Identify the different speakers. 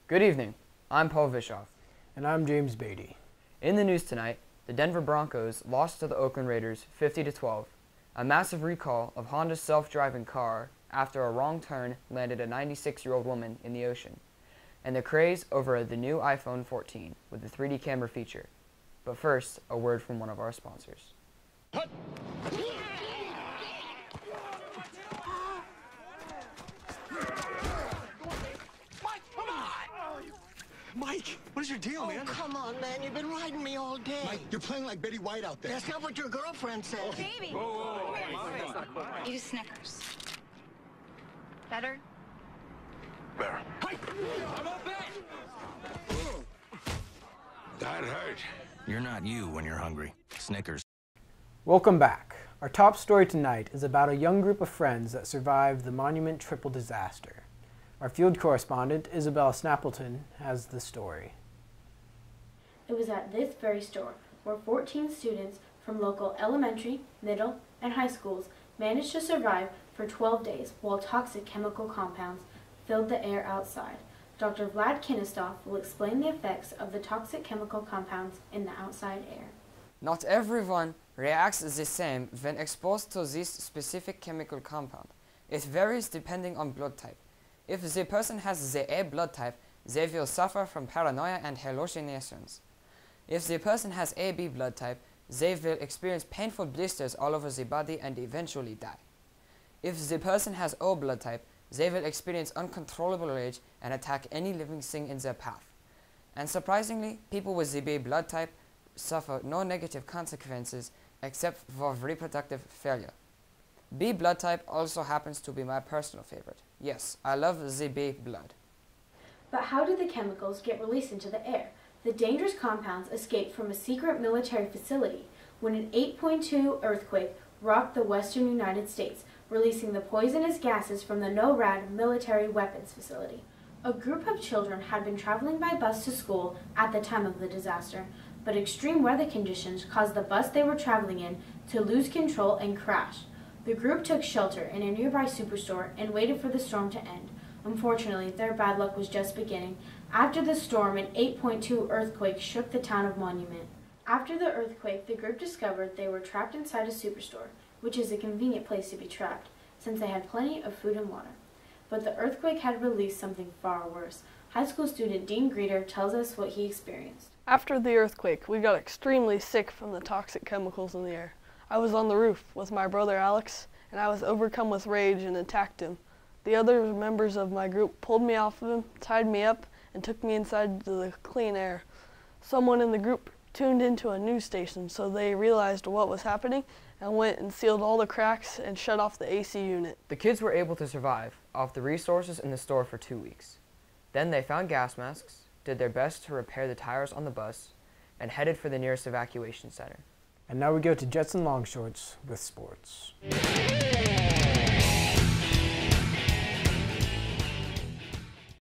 Speaker 1: Good evening. I'm Paul Vishoff.
Speaker 2: And I'm James Beatty.
Speaker 1: In the news tonight, the Denver Broncos lost to the Oakland Raiders 50-12. A massive recall of Honda's self-driving car after a wrong turn landed a 96-year-old woman in the ocean. And the craze over the new iPhone 14 with the 3D camera feature. But first, a word from one of our sponsors.
Speaker 3: Mike, what is your deal, man?
Speaker 4: Oh, come on, man. You've been riding me all day.
Speaker 3: Mike, you're playing like Betty White out there.
Speaker 4: That's not what your girlfriend said.
Speaker 5: Baby. Eat Snickers. Better?
Speaker 3: Better. Hey! I'm up back! That hurt.
Speaker 6: You're not you when you're hungry. Snickers.
Speaker 2: Welcome back. Our top story tonight is about a young group of friends that survived the Monument Triple disaster. Our field correspondent, Isabella Snappleton, has the story.
Speaker 7: It was at this very store where 14 students from local elementary, middle, and high schools managed to survive for 12 days while toxic chemical compounds filled the air outside. Dr. Vlad Kinistov will explain the effects of the toxic chemical compounds in the outside air.
Speaker 1: Not everyone reacts the same when exposed to this specific chemical compound. It varies depending on blood type. If the person has the A blood type, they will suffer from paranoia and hallucinations. If the person has AB blood type, they will experience painful blisters all over the body and eventually die. If the person has O blood type, they will experience uncontrollable rage and attack any living thing in their path. And surprisingly, people with the B blood type suffer no negative consequences except for reproductive failure. B blood type also happens to be my personal favorite. Yes, I love the B blood.
Speaker 7: But how did the chemicals get released into the air? The dangerous compounds escaped from a secret military facility when an 8.2 earthquake rocked the western United States, releasing the poisonous gases from the NORAD military weapons facility. A group of children had been traveling by bus to school at the time of the disaster, but extreme weather conditions caused the bus they were traveling in to lose control and crash. The group took shelter in a nearby superstore and waited for the storm to end. Unfortunately, their bad luck was just beginning. After the storm, an 8.2 earthquake shook the town of Monument. After the earthquake, the group discovered they were trapped inside a superstore, which is a convenient place to be trapped, since they had plenty of food and water. But the earthquake had released something far worse. High school student Dean Greeter tells us what he experienced.
Speaker 8: After the earthquake, we got extremely sick from the toxic chemicals in the air. I was on the roof with my brother Alex, and I was overcome with rage and attacked him. The other members of my group pulled me off of him, tied me up, and took me inside to the clean air. Someone in the group tuned into a news station, so they realized what was happening and went and sealed all the cracks and shut off the AC unit.
Speaker 1: The kids were able to survive off the resources in the store for 2 weeks. Then they found gas masks, did their best to repair the tires on the bus, and headed for the nearest evacuation center.
Speaker 2: And now we go to Jets and Longshorts with sports.